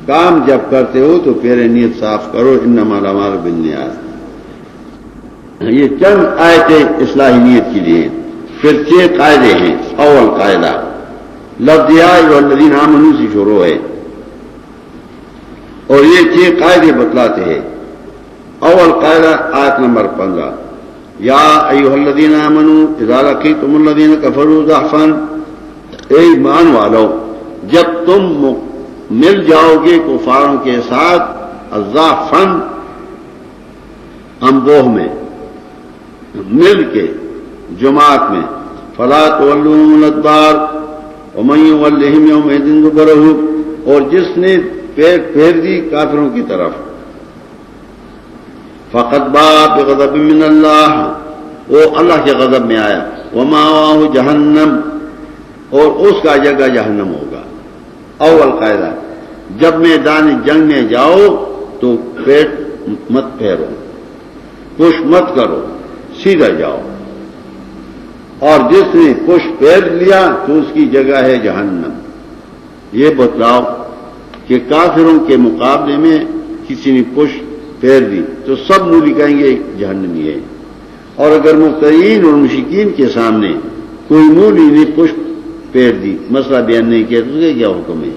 کام جب کرتے ہو تو پہلے نیت صاف کرو، انما الاعمال بالنیات. یہ چند آیتیں اصلاحی نیت کی لیے. پھر 6 قاعدے ہیں. اول قاعدہ لفظ یا ایھا الذین آمنوا سے شروع ہے اور یہ 6 قاعدے بتلاتے ہیں. اول قاعدہ آیت نمبر 15 یا ایھا الذین آمنوا اذا لقیتم الذین کفروا زحفا، اے ایمان والو جب تم مل جاؤ گے کفاروں کے ساتھ زحفا امبوہ میں مل کے جماعت میں، فلا تولوہم الادبار ومن یولہم یومئذ دبرہ، اور جس نے پیٹ پھیر دی کافروں کی طرف، فقد باء بغضب من اللہ، وہ اللہ کے غضب میں آیا، ومأواہ جہنم، اور اس کا جگہ جہنم ہوگا. اول قاعدہ جب میدان جنگ میں جاؤ تو پیٹ مت پھیرو، پش مت کرو، سیدھا جاؤ، اور جس نے پش پھیر لیا تو اس کی جگہ ہے جہنم. یہ بتلاؤ کہ کافروں کے مقابلے میں کسی نے پش پھیر دی تو سب مولی کہیں گے جہنمی ہے، اور اگر مبتدئین اور مشرکین کے سامنے کوئی مولی نے پش پھیر دی، مسئلہ بیان نہیں کیا، تو اسے کیا حکم ہے؟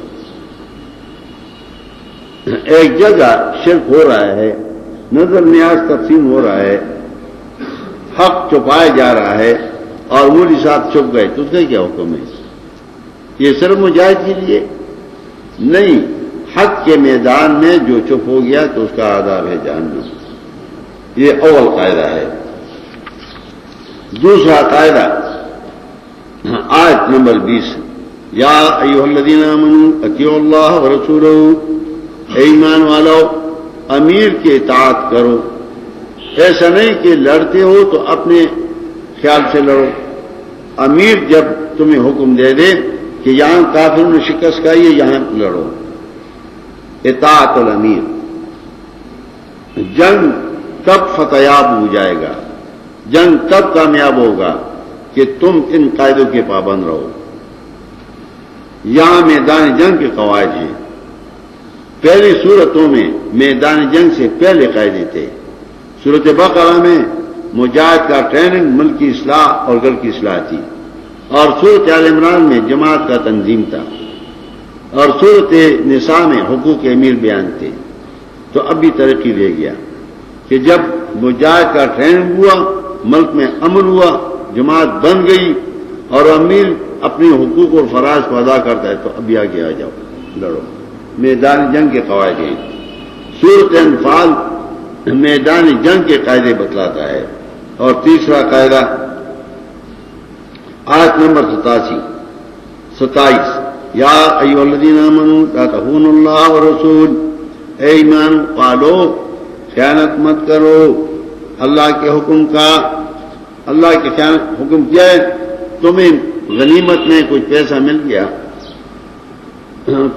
ایک جگہ شرک ہو رہا ہے، نظر نیاز تقسیم ہو رہا ہے، حق چھپایا جا رہا ہے اور مولی صاحب چھپ گئے، تو اس کا کیا حکم ہے؟ یہ صرف مجاہد کے لیے نہیں، حق کے میدان میں جو چپ ہو گیا تو اس کا عذاب ہے جہنم. یہ اول قاعدہ ہے. دوسرا قاعدہ آیت نمبر 20 یا ایھا الذین آمنوا اطیعوا اللہ ورسولہ، اے ایمان والو امیر کی اطاعت کرو. ایسا نہیں کہ لڑتے ہو تو اپنے خیال سے لڑو. امیر جب تمہیں حکم دے دے کہ یہاں کافروں نے شکست کھائی ہے یہاں لڑو، اطاعت الامیر. جنگ تب فتیاب ہو جائے گا، جنگ تب کامیاب ہوگا کہ تم ان قاعدوں کے پابند رہو. یہاں میدان جنگ کے قواعد ہیں. پہلی صورتوں میں میدان جنگ سے پہلے قاعدے تھے. صورت بقرہ میں مجاہد کا ٹریننگ ملک کی اصلاح اور گھر کی اصلاح تھی، اور صورت آل عمران میں جماعت کا تنظیم تھا، اور صورت نساء میں حقوق امیر بیان تھے. تو اب بھی ترقی لے گیا کہ جب مجاہد کا ٹریننگ ہوا، ملک میں امن ہوا، جماعت بن گئی اور امیر اپنے حقوق اور فرائض کو ادا کرتا ہے، تو ابھی آگے آ جاؤ لڑو. میدان جنگ کے قواعد ہیں. سورۃ انفال میدان جنگ کے قاعدے بتلاتا ہے. اور تیسرا قاعدہ آیت نمبر 27 یا ایھا الذین آمنوا لا تخونوا اللہ ورسول، اے ایمان والو خیانت مت کرو اللہ کے حکم کا. اللہ کے خیانت حکم کیا ہے؟ تمہیں غنیمت میں کچھ پیسہ مل گیا،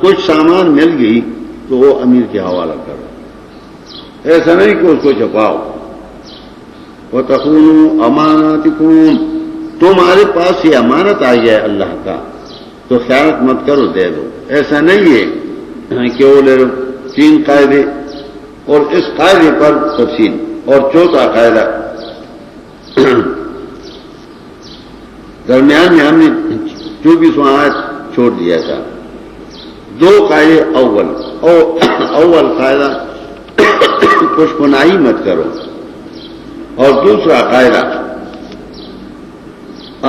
کچھ سامان مل گئی تو وہ امیر کے حوالہ کرو. ایسا نہیں کہ اس کو چھپاؤ. وَتَخُونُوا أَمَانَاتِكُمْ، تمہارے پاس یہ امانت آ گیا ہے اللہ کا تو خیانت مت کرو، دے دو. ایسا نہیں ہے کہ وہ لے لو. 3 قاعدے اور اس قاعدے پر تفصیل. اور چوتھا قاعدہ درمیان میں ہم نے 24واں آیت چھوڑ دیا تھا. 2 قاعدے. اول قاعدہ پشپناہی مت کرو، اور دوسرا قاعدہ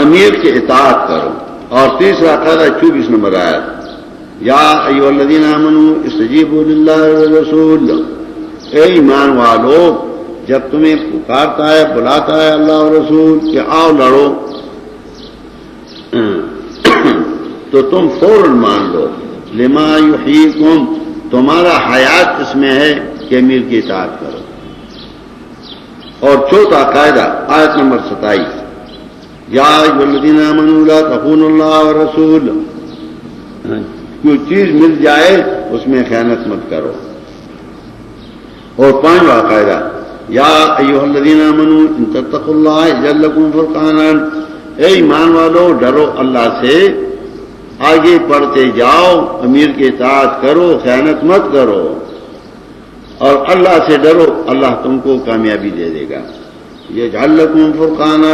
امیر کی اطاعت کرو، اور تیسرا قاعدہ 24 نمبر آیت یا ایھا الذین آمنوا استجیبوا للہ والرسول، اے ایمان والو جب تمہیں پکارتا ہے بلاتا ہے اللہ اور رسول کہ آؤ لڑو تو تم فوراً مان لو. لما یحییکم، تمہارا حیات اس میں ہے کہ امیر کی اطاعت کرو. اور چوتھا قاعدہ آیت نمبر 27 یا ایھا الذین آمنوا لا تخونوا اللہ والرسول، کوئی چیز مل جائے اس میں خیانت مت کرو. اور 5واں قاعدہ یا ایھا الذین آمنوا ان تتقوا اللہ یجعل لکم فرقانا، اے ایمان والو ڈرو اللہ سے آگے پڑھتے جاؤ، امیر کے اطاعت کرو، خیانت مت کرو، اور اللہ سے ڈرو، اللہ تم کو کامیابی دے دے گا. یجعل لکم فرقانا،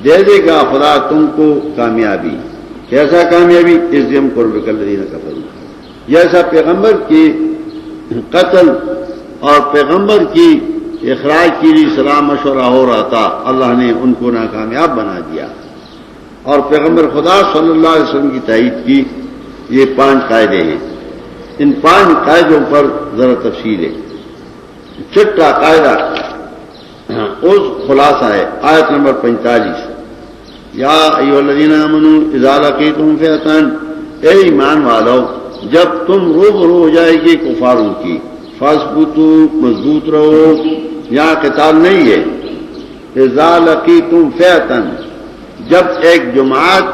دے دے گا خدا تم کو کامیابی. کیسا کامیابی؟ اذ قربک الذین کفروا، جیسا پیغمبر کی قتل اور پیغمبر کی اخراج کے لیے صلاح مشورہ ہو رہا تھا، اللہ نے ان کو ناکامیاب بنا دیا اور پیغمبر خدا صلی اللہ علیہ وسلم کی تائید کی. یہ 5 قاعدے ہیں. ان 5 قاعدوں پر ذرا تفصیل ہے. چھٹا قاعدہ اس خلاصہ ہے آیت نمبر 45. یا ایھا الذین آمنوا اذا لقیتم فئۃ، اے ایمان والو جب تم روبرو ہو جائے گی کفاروں کی، فاثبتوا، مضبوط رہو. یہاں قتال نہیں ہے. اذا لقیتم فئۃ، جب ایک جماعت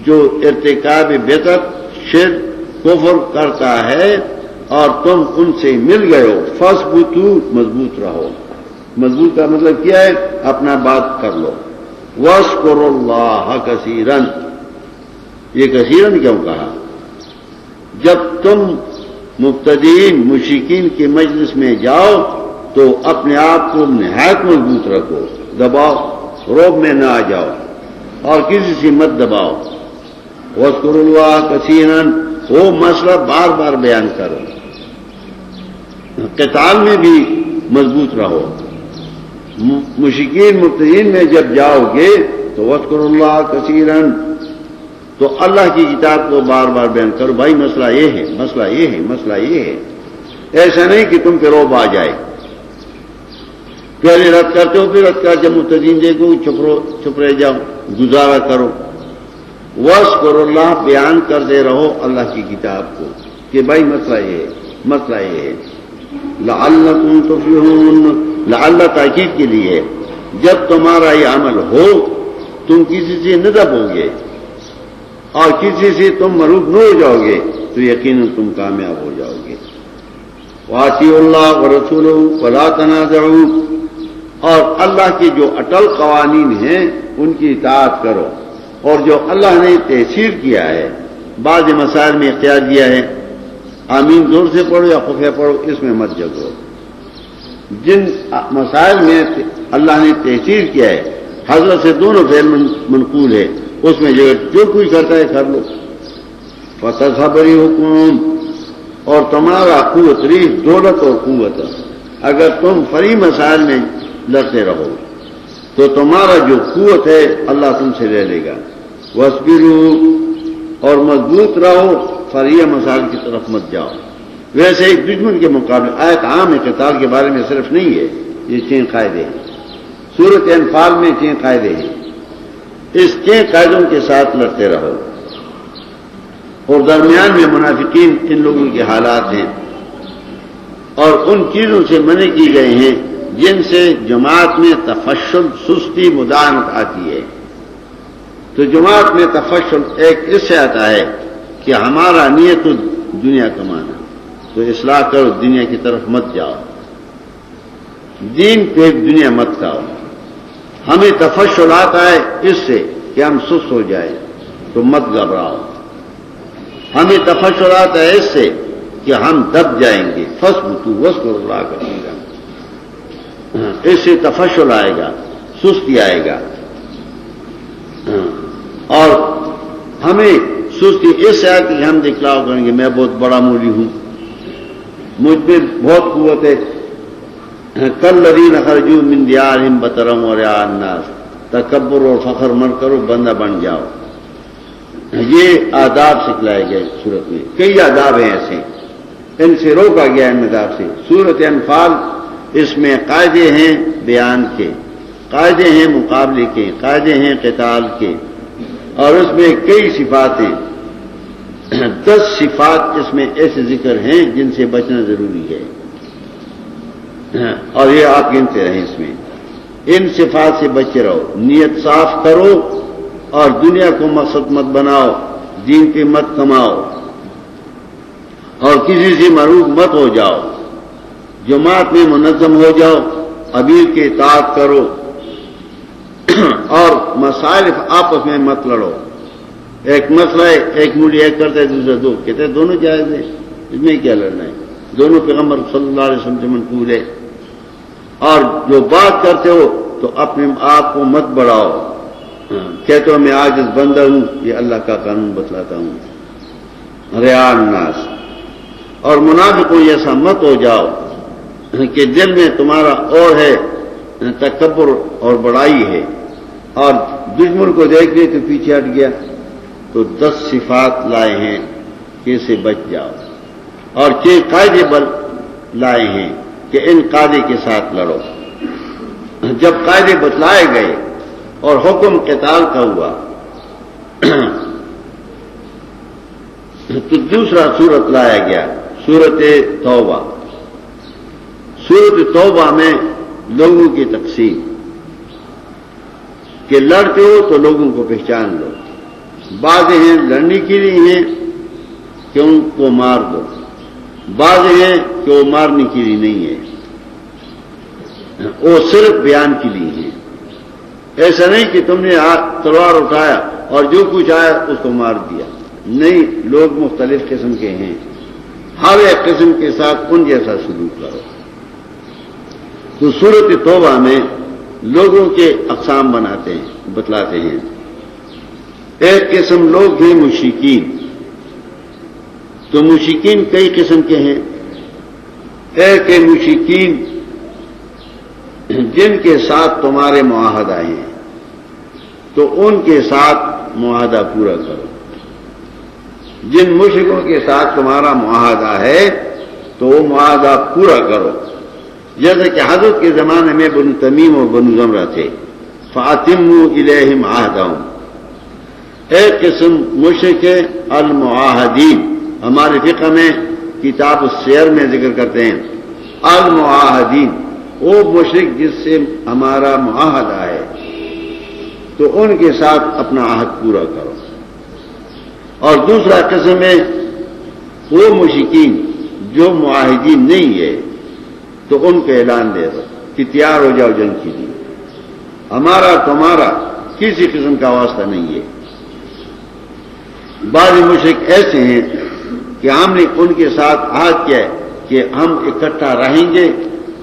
جو ارتکاب بدعت، شرک، کفر کرتا ہے اور تم ان سے مل گئے ہو، فاثبتوا، مضبوط رہو. مضبوط کا مطلب کیا ہے؟ اپنا بات کر لو. واذکروا اللہ کثیرا، یہ کثیرا کیوں کہا؟ جب تم مبتدئین مشرکین کے مجلس میں جاؤ تو اپنے آپ کو نہایت مضبوط رکھو، دباؤ، روب میں نہ آ جاؤ اور کسی سے مت دباؤ. واذکروا اللہ کثیرا، وہ مسئلہ بار بار بیان کرو. قتال میں بھی مضبوط رہو. مشرکین مبتدئین میں جب جاؤ گے تو واذکروا اللہ کثیرا، تو اللہ کی کتاب کو بار بار بیان کرو. بھائی مسئلہ یہ ہے، مسئلہ یہ ہے، مسئلہ یہ ہے. ایسا نہیں کہ تم پہ روب آ جائے. پہلے رد کرتے ہو، پھر رد کر، جب متدین دیکھو چپ رہ جاؤ، گزارا کرو. واذکروا اللہ، بیان کرتے رہو اللہ کی کتاب کو کہ بھائی مسئلہ یہ ہے، مسئلہ یہ ہے. لعلکم تفلحون، لعل تاکید کے لیے، جب تمہارا یہ عمل ہو تم کسی سے نہ دبو گے اور کسی سے تم مروب نہ ہو جاؤ گے تو یقیناً تم کامیاب ہو جاؤ گے. وَأَطِیعُوا اللَّهَ وَرَسُولَهُ وَلَا تَنَازَعُوا، اور اللہ کے جو اٹل قوانین ہیں ان کی اطاعت کرو، اور جو اللہ نے تحصیل کیا ہے، بعض مسائل میں اختیار دیا ہے، آمین زور سے پڑھو یا خفیہ پڑھو، اس میں مت جگو. جن مسائل میں اللہ نے تحصیل کیا ہے، حضرت سے دونوں فعل منقول ہے، اس میں جو کوئی کرتا ہے کر لو. فَتَذْهَبَ رِيحُكُمْ، اور تمہارا قوت، ریح دولت اور قوت، اگر تم فری مسائل میں لڑتے رہو تو تمہارا جو قوت ہے اللہ تم سے لے لے گا. وَاصْبِرُوا، اور مضبوط رہو، فری مسائل کی طرف مت جاؤ. ویسے ایک دشمن کے مقابلے، آیت عام ہے، قتال کے بارے میں صرف نہیں ہے. یہ 6 قاعدے ہیں. سورۃ انفال میں 6 قاعدے ہیں. اس 6 قاعدوں کے ساتھ لڑتے رہو. اور درمیان میں منافقین ان لوگوں کے حالات ہیں اور ان چیزوں سے منع کی گئے ہیں جن سے جماعت میں تفشل، سستی، مداحنت آتی ہے. تو جماعت میں تفشل ایک اس سے آتا ہے کہ ہمارا نیت تو دنیا کمانا، تو اصلاح کرو، دنیا کی طرف مت جاؤ، دین پہ دنیا مت کھاؤ. ہمیں تفشل آتا ہے اس سے کہ ہم سست ہو جائیں، تو مت گھبراؤ. ہمیں تفشل آتا ہے اس سے کہ ہم دب جائیں گے، فاثبتوا واذکروا اللہ کثیرا. اس سے تفشل آئے گا، سستی آئے گا. اور ہمیں سستی اس سے آتی کہ ہم دکھلاؤ کریں گے میں بہت بڑا مولی ہوں، مجھ پہ بہت قوت ہے. کالذین خرجوا من دیارہم بطرا ورئاء الناس، تکبر اور فخر مت کرو، بندہ بن جاؤ. یہ آداب سکھلائے گئے سورت میں. کئی آداب ہیں ایسے، ان سے روکا گیا ان آداب سے. سورت انفال، اس میں قاعدے ہیں بیان کے، قاعدے ہیں مقابلے کے، قاعدے ہیں قتال کے، اور اس میں کئی صفات ہیں. 10 صفات اس میں ایسے ذکر ہیں جن سے بچنا ضروری ہے، اور یہ آپ گنتے رہیں. اس میں ان صفات سے بچے رہو. نیت صاف کرو اور دنیا کو مقصد مت بناؤ، دین پہ مت کماؤ اور کسی سے معروف مت ہو جاؤ. جماعت میں منظم ہو جاؤ، امیر کے اطاعت کرو اور مسائل آپس میں مت لڑو. ایک مسئلہ ہے، ایک مولی ایک کرتا ہے، دوسرا دو، کہتے ہیں دونوں جائز ہیں، اس میں کیا لڑنا ہے؟ دونوں پیغمبر صلی اللہ علیہ وسلم سے منقول ہے. اور جو بات کرتے ہو تو اپنے آپ کو مت بڑھاؤ، کہتے ہو میں عاجز بندہ ہوں، یہ اللہ کا قانون بتلاتا ہوں. ریا الناس. اور منافقوں جیسا مت ہو جاؤ کہ دل میں تمہارا اور ہے تکبر اور بڑائی ہے، اور دشمن کو دیکھ لے تو پیچھے ہٹ گیا. تو 10 صفات لائے ہیں کہ اسے بچ جاؤ، اور 6 قاعدے بل لائے ہیں کہ ان قاعدے کے ساتھ لڑو. جب قاعدے بتلائے گئے اور حکم قتال کا ہوا تو دوسرا صورت لایا گیا، صورت توبہ. صورت توبہ میں لوگوں کی تقسیم کہ لڑتے ہو تو لوگوں کو پہچان لو. بعض ہیں لڑنے کے لیے ہیں کہ ان کو مار دو، بعض ہیں کہ وہ مارنے کے لیے نہیں ہے، وہ صرف بیان کے لیے ہیں. ایسا نہیں کہ تم نے تلوار اٹھایا اور جو کچھ آیا اس کو مار دیا. نہیں، لوگ مختلف قسم کے ہیں، ہر ایک قسم کے ساتھ ان جیسا سلوک کرو. تو صورت توبہ میں لوگوں کے اقسام بناتے ہیں، بتلاتے ہیں. ایک قسم لوگ ہیں مشرکین. تو مشرکین کئی قسم کے ہیں. ایک ہے مشرکین جن کے ساتھ تمہارے معاہدہ ہیں تو ان کے ساتھ معاہدہ پورا کرو. جن مشرکوں کے ساتھ تمہارا معاہدہ ہے تو وہ معاہدہ پورا کرو. جیسے کہ حضرت کے زمانے میں بنو تمیم اور بنو زمرہ تھے، فَأَتِمُّوا إِلَيْهِمْ عَهْدَهُمْ. ایک قسم مشرک المعاہدین، ہمارے فقہ میں کتاب السیر میں ذکر کرتے ہیں المعاہدین، وہ مشرک جس سے ہمارا معاہدہ ہے تو ان کے ساتھ اپنا عہد پورا کرو. اور دوسرا قسم ہے وہ مشرکین جو معاہدین نہیں ہے تو ان کو اعلان دے دو کہ تیار ہو جاؤ جنگ کے لیے، ہمارا تمہارا کسی قسم کا واسطہ نہیں ہے. بعض مشرک ایسے ہیں کہ ہم نے ان کے ساتھ عہد کیا ہے کہ ہم اکٹھا رہیں گے،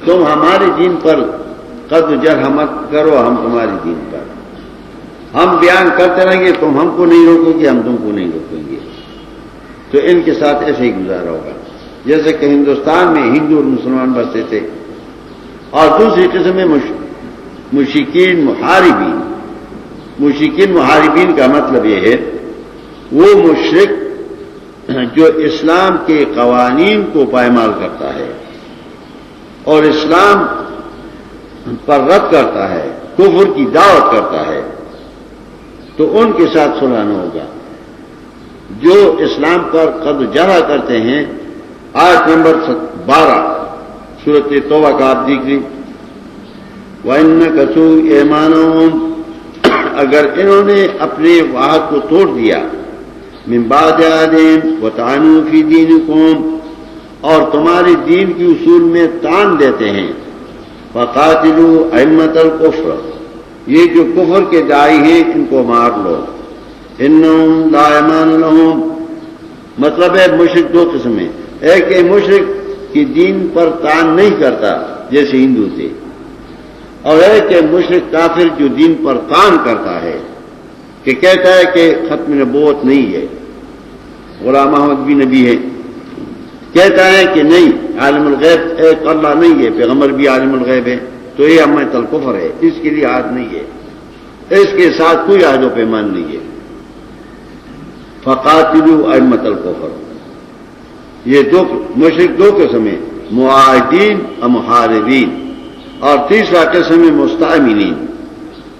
تم ہمارے دین پر قد جرح مت کرو، ہم تمہارے دین پر ہم بیان کرتے رہیں گے، تم ہم کو نہیں روکو گے، ہم تم کو نہیں روکیں گے. تو ان کے ساتھ ایسے ہی گزارا ہوگا جیسے کہ ہندوستان میں ہندو اور مسلمان بستے تھے. اور دوسری قسم میں مشرکین محاربین. مشرکین محاربین کا مطلب یہ ہے وہ مشرک جو اسلام کے قوانین کو پائمال کرتا ہے اور اسلام پر رد کرتا ہے، کفر کی دعوت کرتا ہے، تو ان کے ساتھ صلح نہ ہوگا. جو اسلام پر قد جرح کرتے ہیں، آیت نمبر 12 سورۃ توبہ کا آپ دیکھ لیں، وَإِنَّ كَسُوا أَيْمَانَهُمْ، اگر انہوں نے اپنے وعد کو توڑ دیا، من بعد عہدہم وطعنوا فی دینکم، اور تمہارے دین کی اصول میں طعن دیتے ہیں، فقاتلوا ائمۃ الکفر، یہ جو کفر کے داعی ہیں ان کو مار لو، انہم لا ایمان لہم. مطلب ہے مشرک دو قسم ہیں، ایک ہے مشرک کہ دین پر طعن نہیں کرتا جیسے ہندو تھے، اور ایک ہے مشرک کافر جو دین پر طعن کرتا ہے کہ کہتا ہے کہ ختم نبوت نہیں ہے، غلام احمد بھی نبی ہے، کہتا ہے کہ نہیں عالم الغیب ایک اللہ نہیں ہے، پیغمبر بھی عالم الغیب ہے، تو یہ امت الکفر ہے، اس کے لیے عہد نہیں ہے، اس کے ساتھ کوئی عہد و پیمان نہیں ہے. فقاتلوا ائمۃ الکفر. یہ دو مشرک دو قسم ہیں، معاہدین اور محاربین. اور تیسرا قسم ہے مستعملین.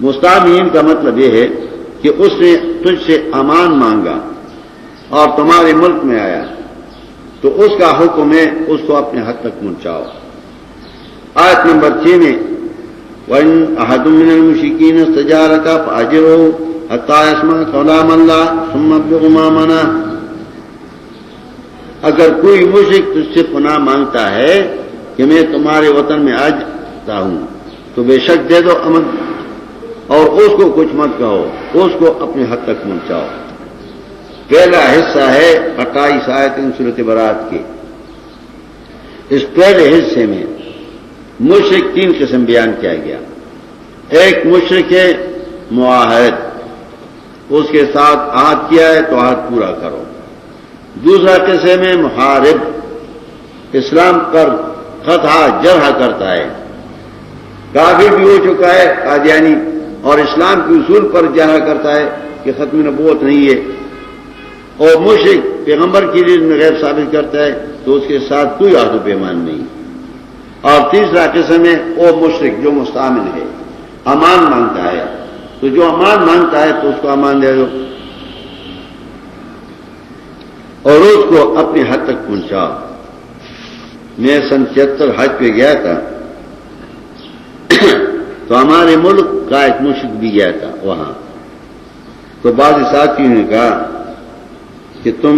مستعملین کا مطلب یہ ہے کہ اس نے تجھ سے امان مانگا اور تمہارے ملک میں آیا تو اس کا حکم ہے اس کو اپنے حد تک پہنچاؤ. آیت نمبر 6 میں وَإِنْ أَحَدٌ مِّنَ الْمُشْرِكِينَ اسْتَجَارَكَ فَأَجِرْهُ حَتَّىٰ يَسْمَعَ كَلَامَ اللَّهِ ثُمَّ ابْلِغْهُ مَأْمَنَهُ. اگر کوئی مشرک تجھ سے پناہ مانگتا ہے کہ میں تمہارے وطن میں آ جاتا ہوں تو بے شک دے دو امن، اور اس کو کچھ مت کہو، اس کو اپنے حد تک پہنچاؤ. پہلا حصہ ہے 28 آیتیں سورۃ برات کے. اس پہلے حصے میں مشرک 3 قسم بیان کیا گیا. ایک مشرک ہے معاہد، اس کے ساتھ عہد کیا ہے تو عہد پورا کرو. دوسرا قسم ہے محارب، اسلام پر قطع جرح کرتا ہے، کافر بھی ہو چکا ہے قادیانی، اور اسلام کے اصول پر جرح کرتا ہے کہ ختم نبوت نہیں ہے، اور مشرک پیغمبر کے لیے غیب ثابت کرتا ہے تو اس کے ساتھ کوئی عہد و پیمان نہیں. اور تیسرا قسم ہے وہ مشرک جو مستعمن ہے، امان مانگتا ہے، تو جو امان مانگتا ہے تو اس کو امان دے دو اور اس کو اپنی حد تک پہنچاؤ. میں سن 76 حج پہ گیا تھا تو ہمارے ملک کا ایک مشرک بھی گیا تھا وہاں. تو بعض ساتھیوں نے کہا کہ تم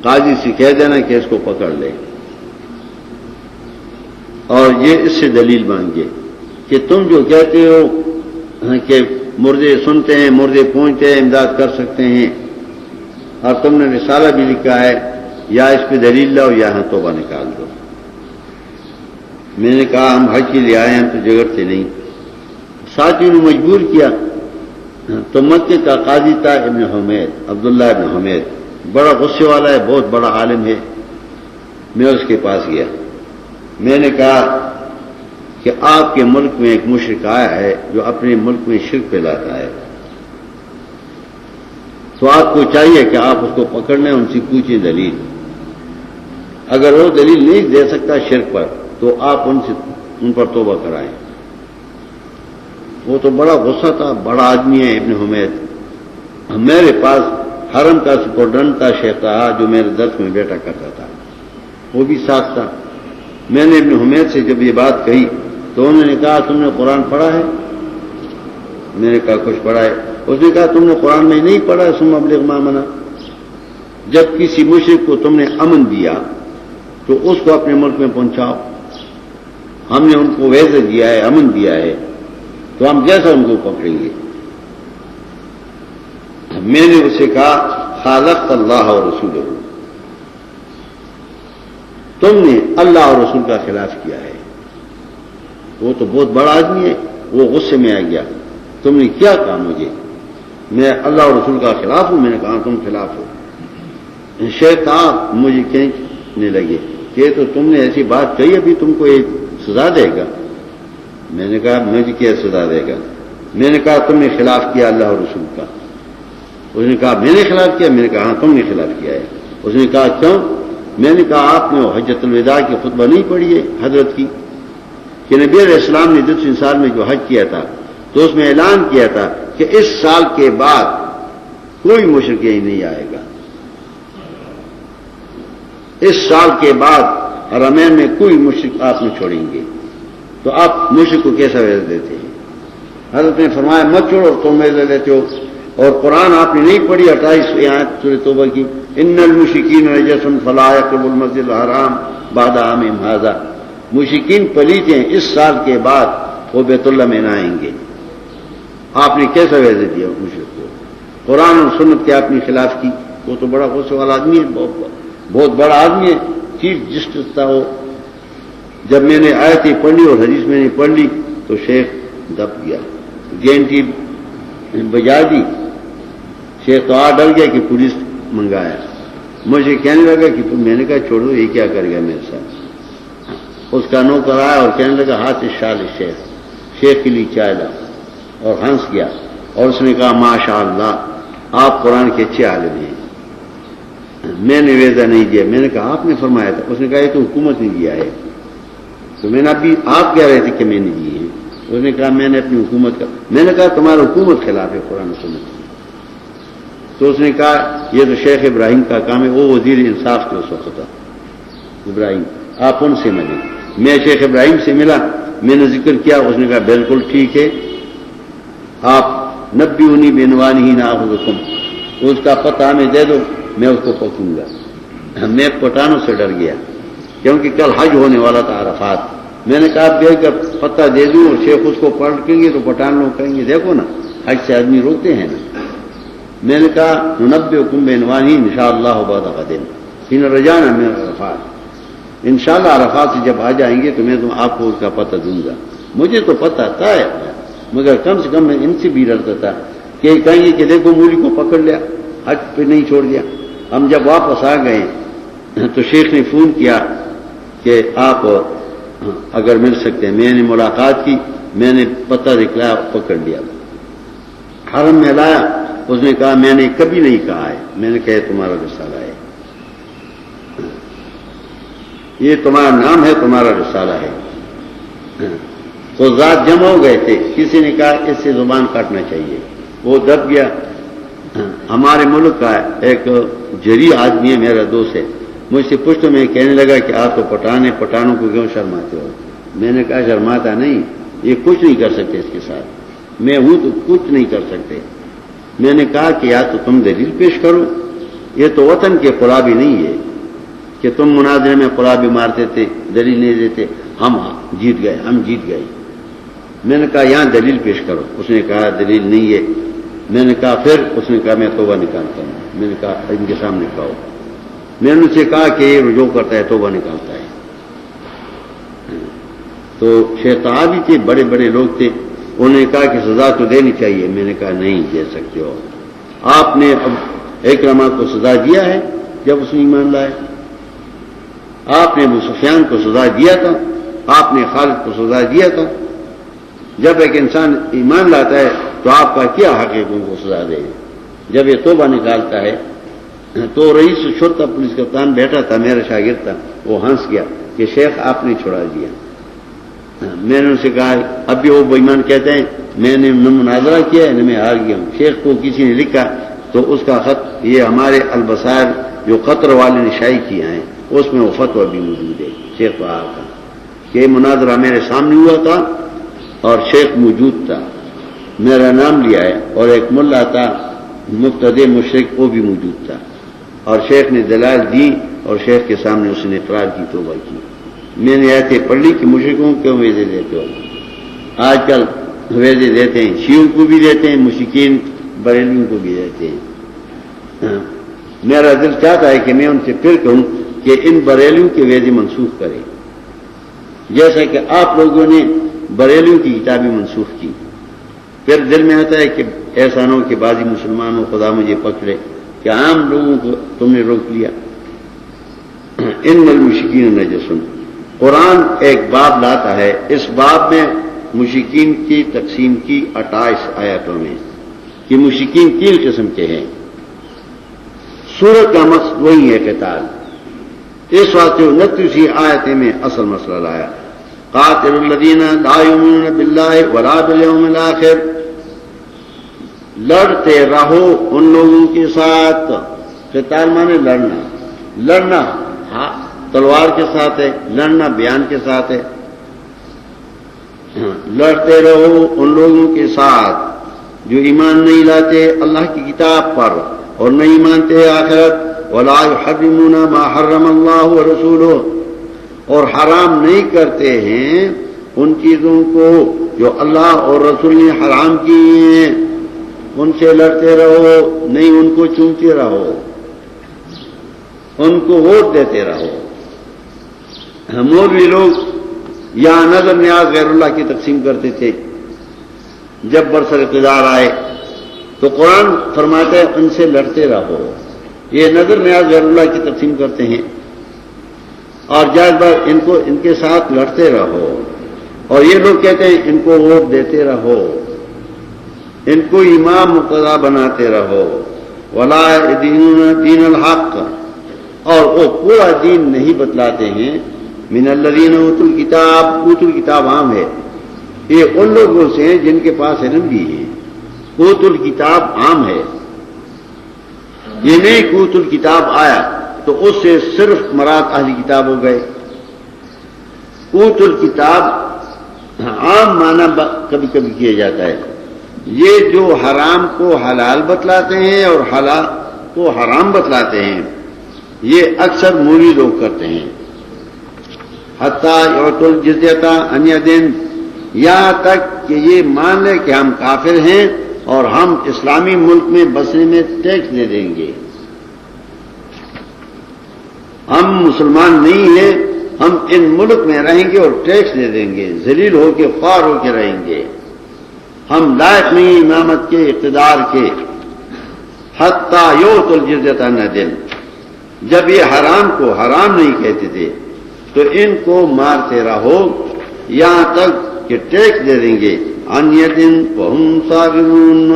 قاضی سے کہہ دینا کہ اس کو پکڑ لے، اور یہ اس سے دلیل مانگے کہ تم جو کہتے ہو کہ مردے سنتے ہیں، مردے پہنچتے ہیں، امداد کر سکتے ہیں، اور تم نے رسالہ بھی لکھا ہے، یا اس پہ دلیل لاؤ یا ہاں توبہ نکال دو. میں نے کہا ہم حج کے لیے آئے ہیں تو جگڑتے نہیں. ساتھیوں نے مجبور کیا. تو مکے کا قاضی تھا ابن حمید، عبداللہ ابن حمید، بڑا غصے والا ہے، بہت بڑا عالم ہے. میں اس کے پاس گیا، میں نے کہا کہ آپ کے ملک میں ایک مشرک آیا ہے جو اپنے ملک میں شرک پھیلاتا ہے، تو آپ کو چاہیے کہ آپ اس کو پکڑ لیں، ان سے پوچھیں دلیل. اگر وہ دلیل نہیں دے سکتا شرک پر تو آپ ان پر توبہ کرائیں. وہ تو بڑا غصہ تھا، بڑا آدمی ہے ابن حمید. میرے پاس حرم کا سپرڈنٹ تھا شیخ طہا، جو میرے درس میں بیٹھا کرتا تھا، وہ بھی ساتھ تھا. میں نے ابن حمید سے جب یہ بات کہی تو انہوں نے کہا تم نے قرآن پڑھا ہے؟ میں نے کہا کچھ پڑھا ہے. اس نے کہا تم نے قرآن میں نہیں پڑھا ہے ثم ابلغ ما منا؟ جب کسی مشرک کو تم نے امن دیا تو اس کو اپنے ملک میں پہنچاؤ. ہم نے ان کو ویزا دیا ہے، امن دیا ہے، تو ہم جیسا ان کو پکڑیں گے. میں نے اسے کہا خالقت اللہ اور رسولہ، تم نے اللہ اور رسول کا خلاف کیا ہے. وہ تو بہت بڑا آدمی ہے، وہ غصے میں آ گیا. تم نے کیا کہا مجھے؟ میں اللہ اور رسول کا خلاف ہوں. میں نے کہا تم خلاف ہو. شیطان مجھے کھینچنے لگے کہ تو تم نے ایسی بات کہی، ابھی تم کو ایک سزا دے گا. میں نے کہا مجھے کیا سزا دے گا؟ میں نے کہا تم نے خلاف کیا اللہ اور رسول کا. اس نے کہا میں نے خلاف کیا؟ میں نے کہا ہاں تم نے خلاف کیا ہے. اس نے کہا کیوں؟ میں نے کہا آپ نے وہ حجۃ الوداع کی خطبہ نہیں پڑھی ہے حضرت کی، کہ نبی علیہ السلام نے 10 سال میں جو حج کیا تھا تو اس میں اعلان کیا تھا کہ اس سال کے بعد کوئی مشرک یہیں نہیں آئے گا. اس سال کے بعد حرمین میں کوئی مشرک آپ نہیں چھوڑیں گے. تو آپ مشرک کو کیسا ویزا دیتے ہیں؟ حضرت نے فرمایا مت چھوڑو، تم ویزا دیتے ہو. اور قرآن آپ نے نہیں پڑھی 28 آیت سورۃ توبہ کی، ان المشرکین رجس فلا یقربوا المسجد الحرام بعد عامہم ھذا. مشرکین پلیت ہیں، اس سال کے بعد وہ بیت اللہ میں نہ آئیں گے. آپ نے کیسا ویزا دیا مشرک کو؟ قرآن اور سنت کے آپ نے خلاف کی. وہ تو بڑا غصے والا آدمی ہے، بہت بڑا آدمی ہے، چیف جسٹس تھا وہ. جب میں نے آیتیں پڑھی اور حدیث میں نے پڑھ لی تو شیخ دب گیا، گینٹی بجا دی. شیخ تو ڈر گیا کہ پولیس منگایا. مجھے کہنے لگا کہ میں نے کہا چھوڑو، یہ کیا کر گیا میرے ساتھ؟ اس کا نوکر آیا اور کہنے لگا ہاتھ شال شیخ کے لیے چائے لا، اور ہنس گیا. اور اس نے کہا ماشاء اللہ آپ قرآن کے اچھے عالم ہیں. میں نے ویزا نہیں دیا. میں نے کہا آپ نے فرمایا تھا. اس نے کہا یہ تو حکومت نے دیا ہے. تو میں نے ابھی آپ کہہ رہے تھے کہ میں نے دیے ہیں. اس نے کہا میں نے اپنی حکومت کا. میں نے کہا تمہارا حکومت خلاف ہے قرآن و سنت کی. تو اس نے کہا یہ تو شیخ ابراہیم کا کام ہے، وہ وزیر انصاف کے اس وقت تھا ابراہیم، آپ ان سے ملیں. میں شیخ ابراہیم سے ملا، میں نے ذکر کیا. اس نے کہا بالکل ٹھیک ہے، آپ نبئونی بعنوانہ نآخذکم، اس کا پتہ ہمیں دے دو، میں اس کو پکڑوں گا. میں پٹھانوں سے ڈر گیا کیونکہ کل حج ہونے والا تھا عرفات. میں نے کہا بے کر پتہ دے دوں اور شیخ اس کو پلٹیں گے تو پٹھان لوگ کہیں گے دیکھو نا حج سے آدمی روکتے ہیں نا. میں نے کہا ننبئکم بعنوانی انشاءاللہ بعد غد حین رجعنا من عرفات، انشاءاللہ عرفات سے جب آ جائیں گے تو میں آپ کو اس کا پتہ دوں گا۔ مجھے تو پتہ تھا مگر کم سے کم میں ان سے بھی ڈرتا تھا کہ کہیں گے کہ دیکھو مولی کو پکڑ لیا، حج پہ نہیں چھوڑ دیا۔ ہم جب واپس آ گئے تو شیخ نے فون کیا کہ آپ اگر مل سکتے ہیں۔ میں نے ملاقات کی، میں نے پتہ دکھلایا، پکڑ لیا، حرم میں لایا۔ اس نے کہا میں نے کبھی نہیں کہا ہے، میں نے کہا تمہارا رسالہ ہے، یہ تمہارا نام ہے، تمہارا رسالہ ہے۔ تو ذات جمع ہو گئے تھے، کسی نے کہا اس سے زبان کاٹنا چاہیے، وہ دب گیا۔ ہمارے ملک کا ایک جری آدمی ہے، میرا دوست ہے، مجھ سے پوچھتے میں کہنے لگا کہ آپ تو پٹھان ہیں، پٹھانوں کو کیوں شرماتے ہو؟ میں نے کہا شرماتا نہیں، یہ کچھ نہیں کر سکتے اس کے ساتھ، میں ہوں تو کچھ نہیں کر سکتے۔ میں نے کہا کہ یا تو تم دلیل پیش کرو، یہ تو وطن کے قلابی نہیں ہے کہ تم مناظرے میں قلابی مارتے تھے، دلیل نہیں دیتے، ہم جیت گئے۔ میں نے کہا یہاں دلیل پیش کرو، اس نے کہا دلیل نہیں ہے۔ میں نے کہا پھر؟ اس نے کہا میں توبہ نکالتا ہوں۔ میں نے کہا ان کے سامنے کہو۔ میں نے ان سے کہا کہ یہ رجوع کرتا ہے، توبہ نکالتا ہے۔ تو شیخ صحابی تھے، بڑے بڑے لوگ تھے، انہوں نے کہا کہ سزا تو دینی چاہیے۔ میں نے کہا نہیں دے سکتے ہو، آپ نے اب اکرمہ کو سزا دیا ہے جب اس نے ایمان لائے، آپ نے ابو سفیان کو سزا دیا تھا، آپ نے خالد کو سزا دیا تھا۔ جب ایک انسان ایمان لاتا ہے تو آپ کا کیا حق ہے کہ ان کو سزا دے؟ جب یہ توبہ نکالتا ہے تو رئیس شرطہ پولیس کپتان بیٹھا تھا، میرا شاگرد تھا، وہ ہنس گیا کہ شیخ آپ نے چھڑا دیا۔ میں نے ان سے کہا اب بھی وہ بے ایمان کہتے ہیں میں نے نہ مناظرہ کیا ہے نہ میں ہار گیا ہوں۔ شیخ کو کسی نے لکھا تو اس کا خط یہ ہمارے البصائر جو قطر والے نے شائع کیا ہے اس میں وہ فتویٰ بھی موجود ہے شیخ بہار کا کہ مناظرہ میرے سامنے ہوا تھا اور شیخ موجود تھا، میرا نام لیا ہے، اور ایک ملا تھا مقتدی مشرک وہ بھی موجود تھا، اور شیخ نے دلائل دی اور شیخ کے سامنے اس نے اقرار کی، توبہ کی۔ میں نے ایسے پڑھ لی کہ مشرکوں کیوں ویزے دیتے ہو؟ آج کل ویزے دیتے ہیں، شیعوں کو بھی دیتے ہیں، مشرکین بریلویوں کو بھی دیتے ہیں۔ میرا دل چاہتا ہے کہ میں ان سے پھر کہوں کہ ان بریلویوں کے ویزے منسوخ کریں، جیسا کہ آپ لوگوں نے بریلویوں کی کتابیں منسوخ کی۔ پھر دل میں آتا ہے کہ ایسا نہ ہو کہ بعضی مسلمانوں خدا مجھے پکڑے کہ عام لوگوں کو تم نے روک لیا۔ ان المشرکین نجس، قرآن ایک باب لاتا ہے، اس باب میں مشرکین کی تقسیم کی 28 آیاتوں میں کہ مشرکین 3 قسم کے ہیں۔ سورت کا مقصد وہی ہے قتال، اس واسطے 29 آیت میں اصل مسئلہ لایا، قاتل الذین لا یؤمنون باللہ ولا بالیوم الآخر، لڑتے رہو ان لوگوں کے ساتھ۔ قتال مانے لڑنا، لڑنا تلوار کے ساتھ ہے، لڑنا بیان کے ساتھ ہے۔ لڑتے رہو ان لوگوں کے ساتھ جو ایمان نہیں لاتے اللہ کی کتاب پر اور نہیں مانتے آخرت، ولا یحرمون ما حرم اللہ ورسولہ، اور حرام نہیں کرتے ہیں ان چیزوں کو جو اللہ اور رسول نے حرام کی ہیں، ان سے لڑتے رہو، نہیں ان کو چونتے رہو، ان کو ووٹ دیتے رہو۔ مولوی لوگ یہاں نظر نیاز غیر اللہ کی تقسیم کرتے تھے، جب برسر اقتدار آئے تو قرآن فرماتا ہے ان سے لڑتے رہو، یہ نظر نیاز غیر اللہ کی تقسیم کرتے ہیں، اور جائز بات ان کے ساتھ لڑتے رہو، اور یہ لوگ کہتے ہیں ان کو ووٹ دیتے رہو، ان کو امام مقتدی بناتے رہو، ولا یدینون دین الحق، اور وہ پورا دین نہیں بتلاتے ہیں۔ من الذین اوتوا الکتاب، اوتوا الکتاب عام ہے، یہ ان لوگوں سے ہیں جن کے پاس علم بھی ہے، اوتوا الکتاب عام ہے، یہ نہیں کہ اوتوا الکتاب آیا تو اس سے صرف مراد اہل کتاب ہو گئے۔ اوتوا الکتاب عام معنی کبھی کبھی کیا جاتا ہے، یہ جو حرام کو حلال بتلاتے ہیں اور حلال کو حرام بتلاتے ہیں، یہ اکثر مولوی لوگ کرتے ہیں۔ حتیٰ یعطوا الجزیۃ عن ید، یہاں تک کہ یہ مان لے کہ ہم کافر ہیں اور ہم اسلامی ملک میں بسنے میں ٹیکس دے دیں گے. ہم مسلمان نہیں ہیں, ہم ان ملک میں رہیں گے اور ٹیکس دے دیں گے, ذلیل ہو کے خوار ہو کے رہیں گے. ہم لائق نہیں امامت کے, اقتدار کے. حتیٰ یؤتوا الجزیۃ عن یدٍ, جب یہ حرام کو حرام نہیں کہتے تھے تو ان کو مارتے رہو یہاں تک کہ ٹیکس دے دیں گے. عن یدٍ وہم صاغرون,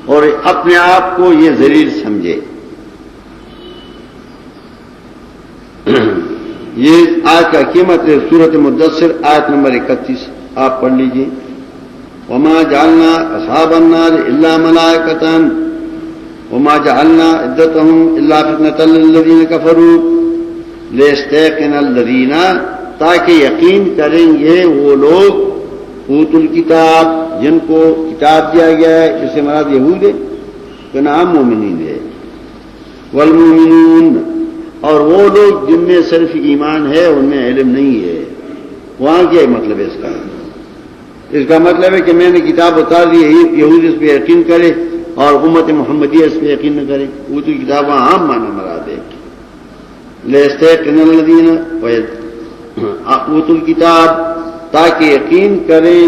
اور اپنے آپ کو یہ ذلیل سمجھے. یہ آیت کا قیمت ہے. سورۃ مدثر آیت نمبر 31 آپ پڑھ لیجیے. وما جعلنا اصحاب النار الا ملائکۃ وما جعلنا عدتهم الا فتنة للذین کفروا لیستیقن الذین, تاکہ یقین کریں گے وہ لوگ اوتوا الکتاب جن کو کتاب دیا گیا ہے. اس سے مراد یہود ہے کہ نام مومنین ہے. والمؤمنون, اور وہ لوگ جن میں صرف ایمان ہے ان میں علم نہیں ہے. وہاں کیا مطلب ہے اس کا؟ اس کا مطلب ہے کہ میں نے کتاب اتار دی, یہود اس پہ یقین کرے اور امت محمدیہ اس پہ یقین نہ کرے. وہ تو کتاب عام معنی مراد ہے. لیستیقن الذین اوتوا الکتاب, تاکہ یقین کریں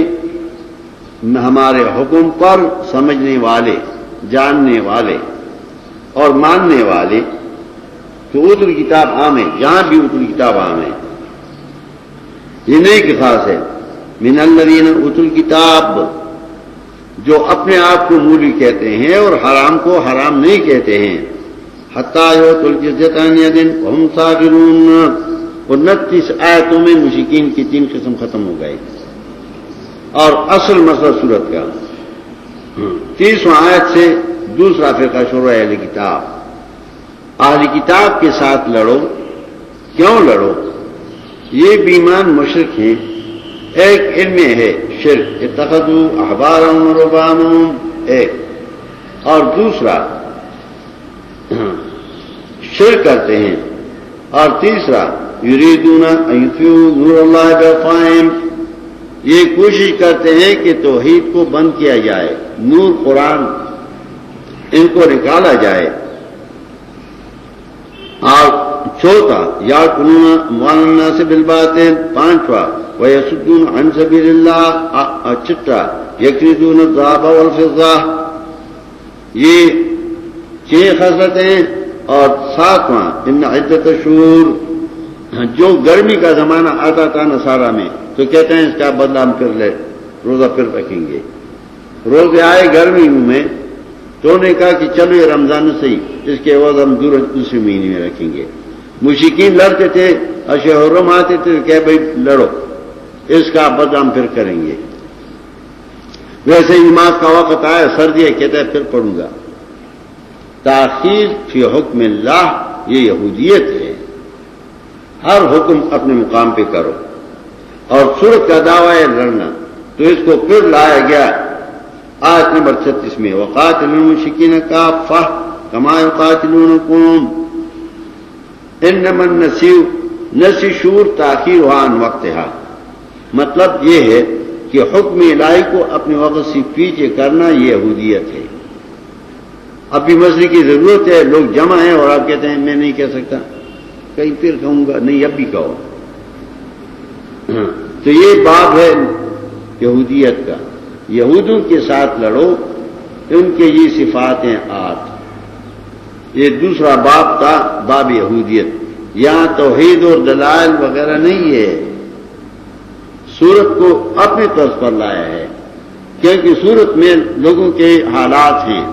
ہمارے حکم پر سمجھنے والے, جاننے والے اور ماننے والے. تو اوتوا الکتاب عام ہے, یہاں بھی اوتوا الکتاب عام ہے, یہ نہیں کہ خاص ہے. من الذین اوتوا الکتاب, جو اپنے آپ کو مولی کہتے ہیں اور حرام کو حرام نہیں کہتے ہیں. حتیٰ یؤتوا الجزیۃ عن یدٍ وہم صاغرون. 29 آیتوں میں مشرکین کی 3 قسم ختم ہو گئے. اور اصل مسئلہ صورت کا 30 آیت سے دوسرا فرقہ شروع ہے. اہل کتاب, اہل کتاب کے ساتھ لڑو. کیوں لڑو؟ یہ بیمان مشرک ہیں. ایک ان میں ہے شرک, اتخذوا احبارهم ورهبانهم ایک, اور دوسرا شرک کرتے ہیں, اور تیسرا یریدون ان یطفئوا نور اللہ بافواہہم, یہ کوشش کرتے ہیں کہ توحید کو بند کیا جائے, نور قرآن ان کو نکالا جائے. اور چوتھا یاکلون اموال الناس بالباطل, پانچواں وَيَصُدُّونَ عَنْ سَبِيلِ اللَّهِ, چھٹا يَكْنِزُونَ الذَّهَبَ وَالْفِضَّةَ. یہ 6 خصلتیں. اور 7واں ان عدت الشہور, جو گرمی کا زمانہ آتا تھا نصارہ میں تو کہتے ہیں اس کا بدلہ ہم پھر لے روزہ پھر رکھیں گے. روزے آئے گرمی میں تو نے کہا کہ چلو یہ رمضان صحیح, اس کے بعد ہم دوسرے مہینے میں رکھیں گے. مشرکین لڑتے تھے, اشہر حرم آتے تھے, کہ بھائی لڑو, اس کا بدلہ ہم پھر کریں گے. ویسے نماز کا وقت آیا, سردی ہے, کہتا ہے پھر پڑھوں گا. تاخیر فی حکم اللہ یہ یہودیت ہے. ہر حکم اپنے مقام پہ کرو. اور صورت کا دعویٰ ہے لڑنا, تو اس کو پھر لایا گیا آیت نمبر 36 میں, وقاتلوا المشرکین کافہ کما یقاتلونکم. انما نسی شور تاخیر عن وقتہا, مطلب یہ ہے کہ حکم الہی کو اپنے وقت سے پیچھے کرنا یہ یہودیت ہے. اب بھی مسئلے کی ضرورت ہے, لوگ جمع ہیں اور آپ کہتے ہیں میں نہیں کہہ سکتا, کہیں پھر کہوں گا, نہیں اب بھی کہو. تو یہ باب ہے یہودیت کا. یہودوں کے ساتھ لڑو, ان کے یہ صفات ہیں 8. یہ دوسرا باب تھا, باب یہودیت. یہاں توحید اور دلائل وغیرہ نہیں ہے, سورت کو اپنے طرز پر لایا ہے, کیونکہ سورت میں لوگوں کے حالات ہیں.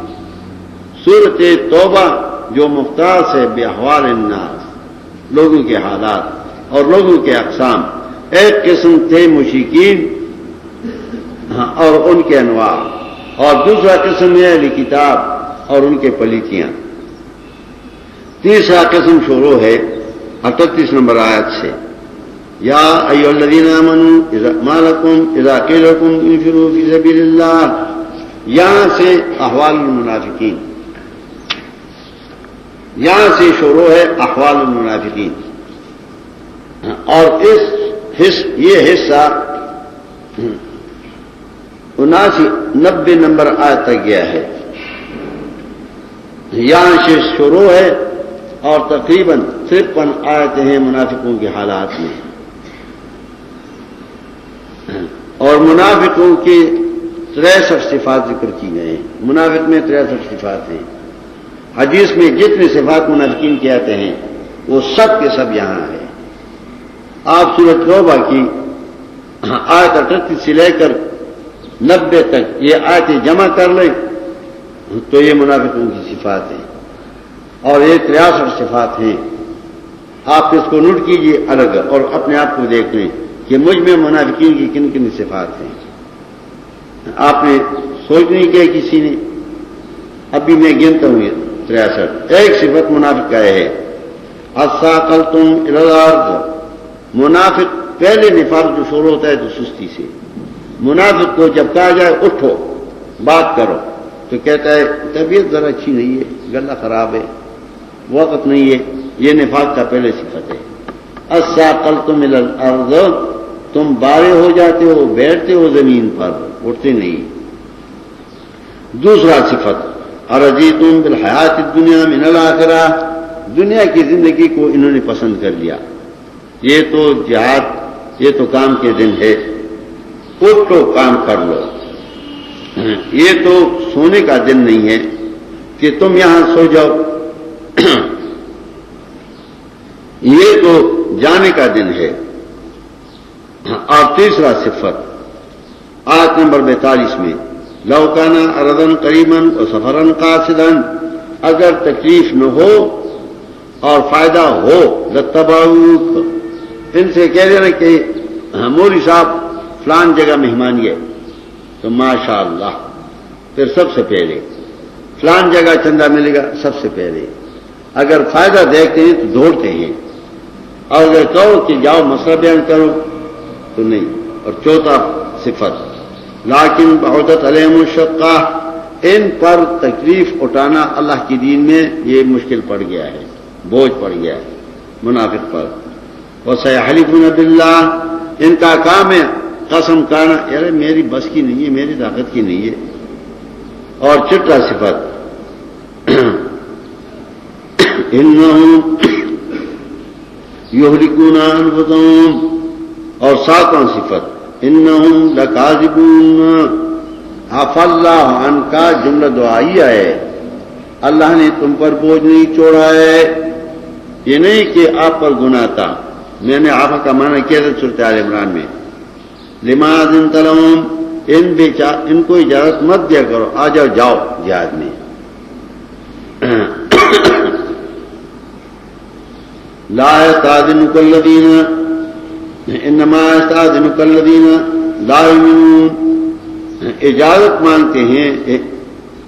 سورت توبہ جو مختص ہے باحوال الناس, لوگوں کے حالات اور لوگوں کے اقسام. ایک قسم تھے مشرکین اور ان کے انواع, اور دوسرا قسم ہے اہل کتاب اور ان کے پلیتیاں. تیسرا قسم شروع ہے 38 نمبر آیت سے, یا ایھا الذین آمنوا اذا ما لکم اذا قیل لکم انفروا فی سبیل اللہ. یہاں سے احوال المنافقین, یہاں سے شروع ہے احوال المنافقین. اور یہ حصہ 90 نمبر آیت تک گیا ہے، یہاں سے شروع ہے اور تقریباً 53 آیتیں ہیں منافقوں کے حالات میں، اور منافقوں کی 63 صفات ذکر کی گئے ہیں۔ منافق میں 63 صفات ہیں۔ حدیث میں جتنے صفات منافقین کے آتے ہیں وہ سب کے سب یہاں ہے۔ آپ سورۃ توبہ کی آیت 38 سے لے کر 90 تک یہ آیتیں جمع کر لیں تو یہ منافقوں کی صفات ہیں، اور یہ 63 صفات ہیں۔ آپ اس کو نوٹ کیجئے الگ اور اپنے آپ کو دیکھ لیں کہ مجھ میں منافقین کی کن کن صفات ہیں۔ آپ نے سوچ نہیں کیا کسی نے، ابھی میں گنتا ہوں 63۔ ایک صفت منافق کا ہے اثاقلتم الی الارض۔ منافق پہلے نفاق جو شروع ہوتا ہے تو سستی سے، منافق کو جب کہا جائے اٹھو بات کرو تو کہتا ہے طبیعت ذرا اچھی نہیں ہے، گلا خراب ہے، وقت نہیں ہے۔ یہ نفاق کا پہلے صفت ہے۔ اثاقلتم الی الارض، تم بارے ہو جاتے ہو، بیٹھتے ہو زمین پر، اٹھتے نہیں۔ دوسرا صفت ارضیتم بالحیات الدنیا من الآخرہ، دنیا کی زندگی کو انہوں نے پسند کر لیا۔ یہ تو جہاد، یہ تو کام کے دن ہے، اٹھو کام کر لو۔ یہ تو سونے کا دن نہیں ہے کہ تم یہاں سو جاؤ، یہ تو جانے کا دن ہے۔ اور تیسرا صفت آیت نمبر 42 میں لو کان ارضا قریبا وسفرا قاصدا، اگر تکلیف نہ ہو اور فائدہ ہو لتبعوک، ان سے کہہ دینا کہ مولوی صاحب فلان جگہ مہمانی ہے تو ماشاء اللہ، پھر سب سے پہلے فلان جگہ چندہ ملے گا سب سے پہلے۔ اگر فائدہ دیکھتے ہیں تو دوڑتے ہیں، اور اگر کہو کہ جاؤ مسئلہ بیان کرو تو نہیں۔ اور چوتھا صفت لیکن بعدت علیہم الشقہ، ان پر تکلیف اٹھانا اللہ کے دین میں یہ مشکل پڑ گیا ہے، بوجھ پڑ گیا ہے منافق پر۔ وسیحلفون باللہ، ان کا کام ہے قسم کرنا، یار میری بس کی نہیں ہے، میری طاقت کی نہیں ہے۔ اور چھٹا صفت انہم یہلکون انفسہم، اور ساتواں صفت انہم لکاذبون، عفا اللہ عنکا جملہ دعائیہ ہے، اللہ نے تم پر بوجھ نہیں چھوڑا ہے۔ یہ نہیں کہ آپ پر گناہ تھا، میں نے عفا کا معنی کیا تھا سورۃ آل عمران میں، لما اذنت لہم، ان کو اجازت مت دیا کرو، آ جاؤ جاؤ جہاد میں۔ لا یستأذنک الذین، انما یستأذنک الذین لا یؤمنون، اجازت مانگتے ہیں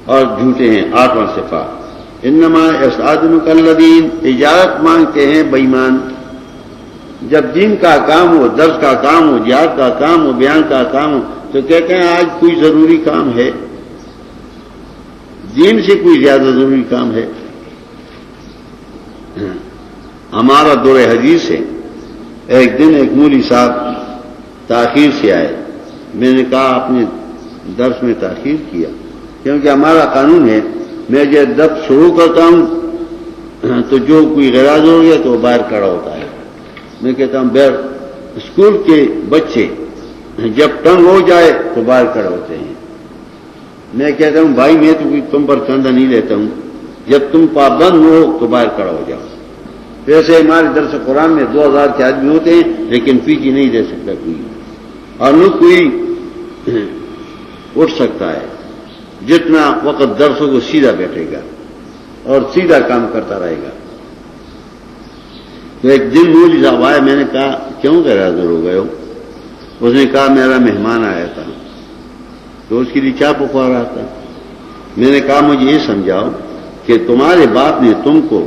اور جھوٹے ہیں۔ آٹھواں صفات انما یستأذنک الذین، اجازت مانگتے ہیں بے ایمان۔ جب دین کا کام ہو، درس کا کام ہو، جہاد کا کام ہو، بیان کا کام ہو تو کہتے ہیں آج کوئی ضروری کام ہے، دین سے کوئی زیادہ ضروری کام ہے۔ ہمارا دور حدیث ہے، ایک دن ایک مولوی صاحب تاخیر سے آئے، میں نے کہا آپ نے درس میں تاخیر کیا، کیونکہ ہمارا قانون ہے میں جب درس شروع کرتا ہوں تو جو کوئی غیر ہو گیا تو وہ باہر کھڑا ہوتا ہے۔ میں کہتا ہوں باہر، اسکول کے بچے جب تنگ ہو جائے تو باہر کھڑے ہوتے ہیں۔ میں کہتا ہوں بھائی میں تو تم پر چندہ نہیں لیتا ہوں، جب تم پابند ہو تو باہر کھڑا ہو جاؤ۔ ویسے ہمارے درس قرآن میں 2000 کے آدمی ہوتے ہیں لیکن پیچھے نہیں دے سکتا کوئی، اور نہ کوئی اٹھ سکتا ہے۔ جتنا وقت درس ہو سیدھا بیٹھے گا اور سیدھا کام کرتا رہے گا۔ تو ایک دن مولوی صاحب آئے، میں نے کہا کیوں غیر حاضر ہو گئے ہو؟ اس نے کہا میرا مہمان آیا تھا تو اس کے لیے کیا پکا رہا تھا۔ میں نے کہا مجھے یہ سمجھاؤ کہ تمہارے باپ نے تم کو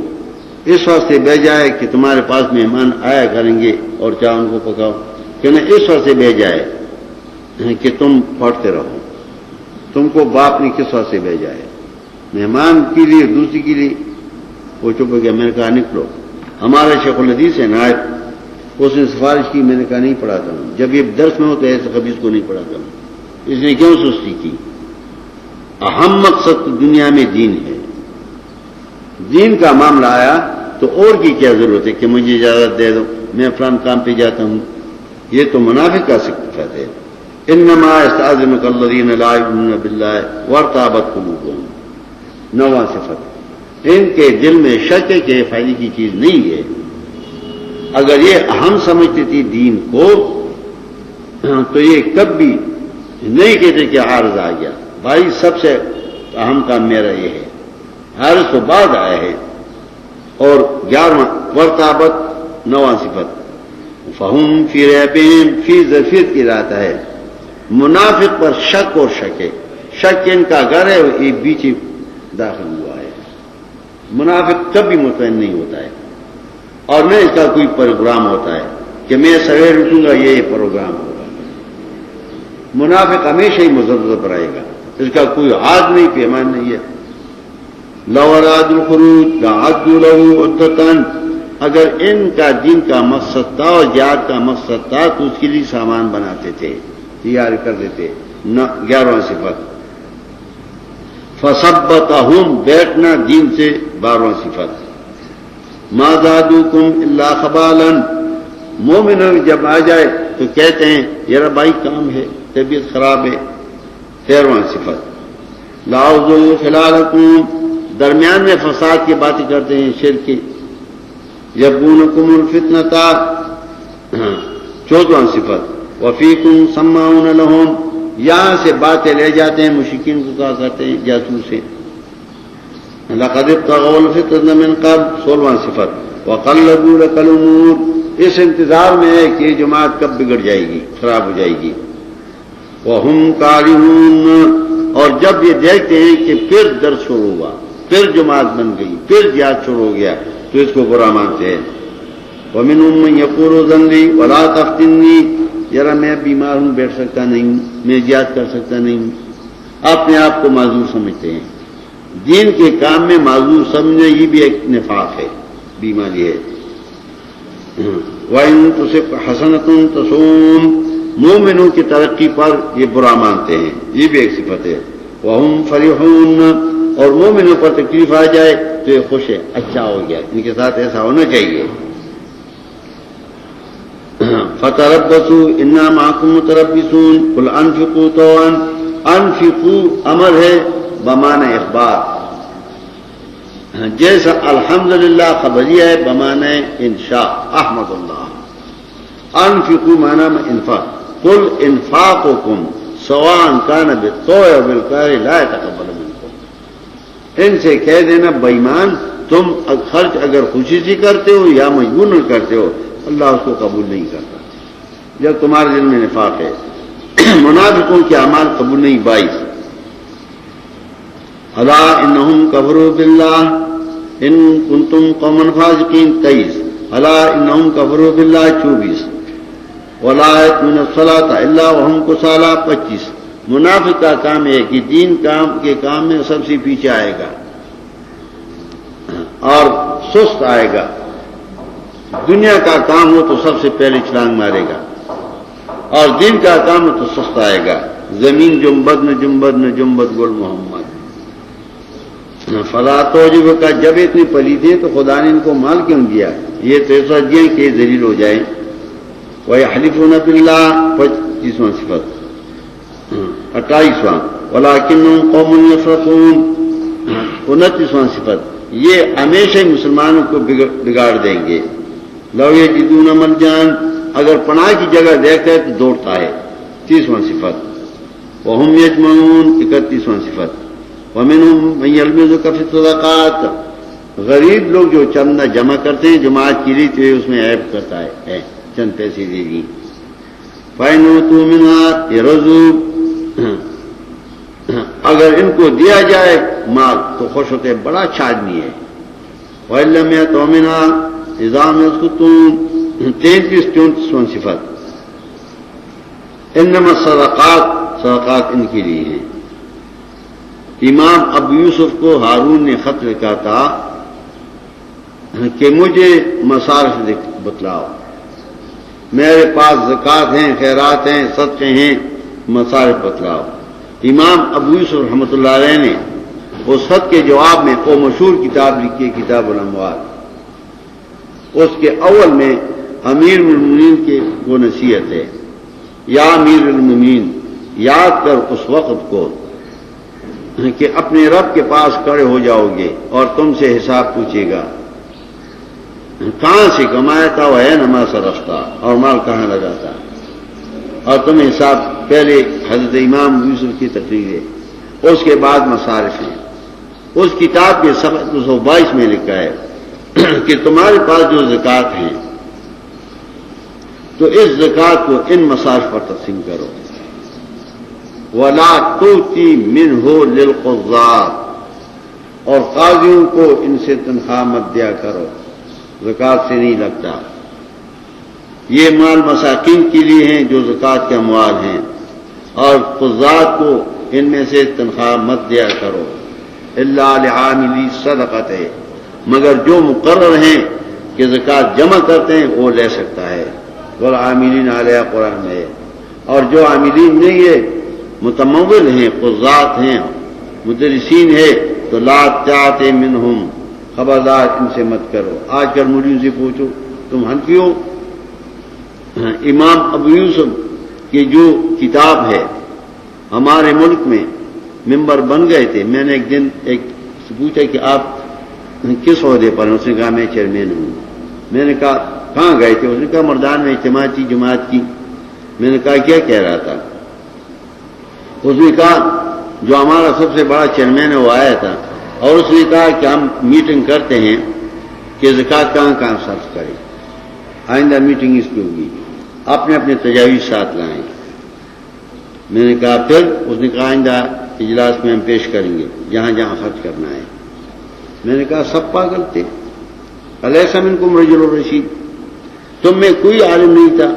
اس واسطے بھیجا ہے کہ تمہارے پاس مہمان آیا کریں گے اور چاہے ان کو پکاؤ، کہ نہ اس واسطے بھیجا ہے کہ تم پڑھتے رہو۔ تم کو باپ نے کس واسطے بھیجا ہے؟ مہمان کے لیے، دوسری کے لیے؟ وہ چپ ہو گیا۔ میں نے کہا نکلو۔ ہمارا شیخ الحدیث ہے نائب، اس نے سفارش کی، میں نے کہا نہیں پڑھاتا ہوں، جب یہ درس میں ہو تو ایسے خبیث کو نہیں پڑھاتا ہوں۔ اس نے کیوں سستی کی؟ اہم مقصد دنیا میں دین ہے. دین کا معاملہ آیا تو اور کی کیا ضرورت ہے کہ مجھے اجازت دے دو میں فلان کام پہ جاتا ہوں. یہ تو منافق کا صفت ہے. انما یستأذنک الذین لا یؤمنون باللہ وارتابت قلوبہم. 9واں صفت ان کے دل میں شک ہے کہ فائدے کی چیز نہیں ہے. اگر یہ اہم سمجھتی تھی دین کو تو یہ کبھی نہیں کہتے کہ عارض آ گیا. بھائی سب سے اہم کام میرا یہ ہے. عارض تو بعد آیا ہے. اور 11واں ورتابت 9واں صفت فہم فی ریبہم فی ظرفیت کی رات ہے. منافق پر شک اور شک ہے. شک ان کا گھر ہے یہ بیچ داخل ہوا ہے. منافق کبھی مطمئن نہیں ہوتا ہے اور نہ اس کا کوئی پروگرام ہوتا ہے کہ میں سویر اٹھوں گا یہ پروگرام ہوگا. منافق ہمیشہ ہی مذبذب رہے گا. اس کا کوئی عاد نہیں پیمان نہیں ہے. لو ارادوا الخروج لأعدوا له عدة. اگر ان کا دین کا مقصد تھا اور جہاد کا مقصد تھا تو اس کے لیے سامان بناتے تھے تیار کر دیتے. 11واں صفت فثبتہم بیٹھنا دین سے. 12واں صفت ما زادوکم الا خبالا. مومن جب آ جائے تو کہتے ہیں یار بھائی کام ہے طبیعت خراب ہے. 13واں صفت لا اغزوا خلالکم. درمیان میں فساد کی باتیں کرتے ہیں شرک کی. یبغونکم الفتنۃ. 14واں صفت وفیکم سماعون لہم. یہاں سے باتیں لے جاتے ہیں مشرکین کو کہا کرتے ہیں جاسوس ہیں. لقد ابتغوا الفتنة من قبل. 16واں صفت وقلبوا لك الامور. اس انتظار میں ہے کہ یہ جماعت کب بگڑ جائے گی خراب ہو جائے گی. وهم کارہون. اور جب یہ دیکھتے ہیں کہ پھر درس شروع ہوا پھر جماعت بن گئی پھر جہاد شروع ہو گیا تو اس کو برا مانتے ہیں. ومنهم من يقول ذنبي ولا تفتني. ذرا میں بیمار ہوں بیٹھ سکتا نہیں ہوں میں جہاد کر سکتا نہیں ہوں. اپنے آپ کو معذور سمجھتے ہیں. دین کے کام میں معذور سمجھنا یہ بھی ایک نفاق ہے بیماری ہے. وَإِن تُصِبْ حَسَنَةٌ تَسُؤْهُمْ. مومنوں کی ترقی پر یہ برا مانتے ہیں. یہ بھی ایک صفت ہے. وَهُمْ فَرِحُونَ. اور مومنوں پر تکلیف آ جائے تو یہ خوش ہے اچھا ہو گیا. ان کے ساتھ ایسا ہونا چاہیے. فَتَرَبَّصُوا إِنَّا مَعَكُمْ مُتَرَبِّصُونَ. قُلْ أَنفِقُوا طَوْعًا. أَنفِقُوا امر ہے بمعنی اخبار. جیسا الحمدللہ خبریہ ہے بمعنی انشاء احمد اللہ. انفقوا معنی میں انفاق. قل انفاقکم سواء کان بالطوع و بالکر لا يتقبل منکم. ان سے کہہ دینا بے ایمان تم خرچ اگر خوشی سے کرتے ہو یا مجبور کرتے ہو اللہ اس کو قبول نہیں کرتا جب تمہارے دل میں نفاق ہے. منافقوں کے اعمال قبول نہیں. 22 الا انہم کفروا باللہ ان کنتم قوما فاسقین. 23 الا انہم کفروا باللہ. 24 ولا یأتون الصلاۃ الا وهم کسالى. 25 منافق کا کام ہے کہ دین کام کے کام میں سب سے پیچھے آئے گا اور سست آئے گا. دنیا کا کام ہو تو سب سے پہلے چھلانگ مارے گا اور دین کا کام ہو تو سست آئے گا. زمین جنبد نہ جنبد نہ جنبد گل محمد. فلا توجب کا جب اتنی پلیت ہے تو خدا نے ان کو مال کیوں دیا؟ یہ تو ایسا دیا کہ ذلیل ہو جائیں. وَيَحْلِفُونَ بِاللَّهِ. 25واں صفت. 28واں وَلَكِنَّهُمْ قَوْمٌ يَفْرَقُونَ. 29واں صفت یہ ہمیشہ ہی مسلمانوں کو بگاڑ دیں گے. لَوْ يَجِدُونَ مَلْجَأً. اگر پناہ کی جگہ دیکھتا ہے تو دوڑتا ہے. 30واں صفت وَهُمْ يَجْمَعُونَ. 31واں صفت وَمِنْهُمْ مَنْ يَلْمِزُكَ فِي الصَّدَقَاتِ. غریب لوگ جو چندہ جمع کرتے ہیں جماعت کی لیے تو اس میں عیب کرتا ہے چند پیسے دے دی. فَإِنْ أُوتُوا مِنْهَا يَرَضُوا. اگر ان کو دیا جائے مال تو خوش ہوتے بڑا اچھا آدمی ہے. وَإِنْ لَمْ يَأْتُوا مِنْهَا إِذَا هُمْ يَسْخِطُونَ. 33-34واں صفت انما الصدقات. صدقات ان کے لیے ہیں. امام ابو یوسف کو ہارون نے خط لکھا تھا کہ مجھے مصارف بتلاؤ. میرے پاس زکوٰۃ ہیں خیرات ہیں صدقے ہیں مصارف بتلاؤ. امام ابو یوسف رحمۃ اللہ علیہ نے اس خط کے جواب میں وہ مشہور کتاب لکھی ہے کتاب الاموال. اس کے اول میں امیر المومنین کے وہ نصیحت ہے، یا امیر المومنین یاد کر اس وقت کو کہ اپنے رب کے پاس کھڑے ہو جاؤ گے اور تم سے حساب پوچھے گا، کہاں سے کمایا تھا وہ ہے نما صرفتا اور مال کہاں لگاتا، اور تمہیں حساب. پہلے حضرت امام یوسف کی تقریر ہے، اس کے بعد مصارف ہیں. اس کتاب کے صفحہ 222 میں لکھا ہے کہ تمہارے پاس جو زکوٰۃ ہیں تو اس زکوٰۃ کو ان مصارف پر تقسیم کرو. وَلَا تُؤْتِ مِنْهُ لِلْقُضَّاةِ، اور قاضیوں کو ان سے تنخواہ مت دیا کرو، زکوٰۃ سے نہیں لگتا. یہ مال مساکین کے لیے ہیں جو زکوٰۃ کے اموال ہیں، اور قضات کو ان میں سے تنخواہ مت دیا کرو. الا لعاملی صدقۃ، مگر جو مقرر ہیں کہ زکوٰۃ جمع کرتے ہیں وہ لے سکتا ہے. والعاملین علیہا قرآن ہے. اور جو عاملین نہیں ہے، متمول ہیں، قضات ہیں، مدرسین ہے، تو لا تأتِ منہم، خبردار ان سے مت کرو. آج کل مولویوں سے پوچھو تم حنفی ہو؟ امام ابو یوسف کی جو کتاب ہے ہمارے ملک میں ممبر بن گئے تھے. میں نے ایک دن ایک سے پوچھا کہ آپ کس عہدے پر ہیں؟ اس نے کہا میں چیئرمین ہوں. میں نے کہا کہاں گئے تھے؟ اس نے کہا مردان میں اجتماع کی جماعت کی. میں نے کہا کیا کہہ رہا تھا؟ اس نے کہا جو ہمارا سب سے بڑا چیئرمین ہے وہ آیا تھا، اور اس نے کہا کہ ہم میٹنگ کرتے ہیں کہ زکوٰۃ کہاں کہاں صرف کریں، آئندہ میٹنگ اس کی ہوگی، اپنے اپنے تجاویز ساتھ لائیں. میں نے کہا پھر؟ اس نے کہا آئندہ اجلاس میں ہم پیش کریں گے جہاں جہاں خرچ کرنا ہے. میں نے کہا سب پاگل تھے. الیس منکم رجل رشید، تم میں کوئی عالم نہیں تھا،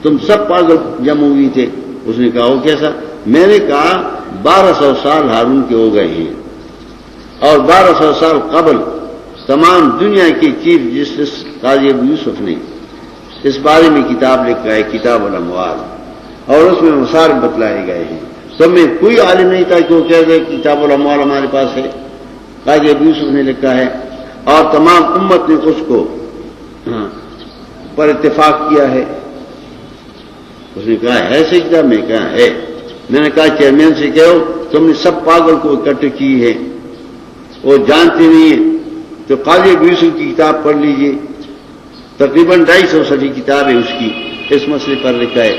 تم سب پاگل جمع ہوئی تھے. اس نے کہا وہ کیسا؟ میں نے کہا 1200 سال ہارون کے ہو گئے ہیں، اور 1200 سال قبل تمام دنیا کے چیف جسٹس قاضی ابو یوسف نے اس بارے میں کتاب لکھا ہے کتاب الاموال، اور اس میں مصارف بتلائے گئے ہیں. تم میں کوئی عالم نہیں تھا کہ وہ کہہ دے کتاب الاموال ہمارے پاس ہے، قاضی ابو یوسف نے لکھا ہے، اور تمام امت نے اس کو پر اتفاق کیا ہے. اس نے کہا ہے سجدہ؟ میں کہا ہے. میں نے کہا چیئرمین سے کہو تم نے سب پاگل کو اکٹھے کی ہے، وہ جانتے نہیں ہیں. تو قاضی ابو یوسف کی کتاب پڑھ لیجئے، تقریباً 250 صفحے کتاب ہے اس کی، اس مسئلے پر لکھا ہے.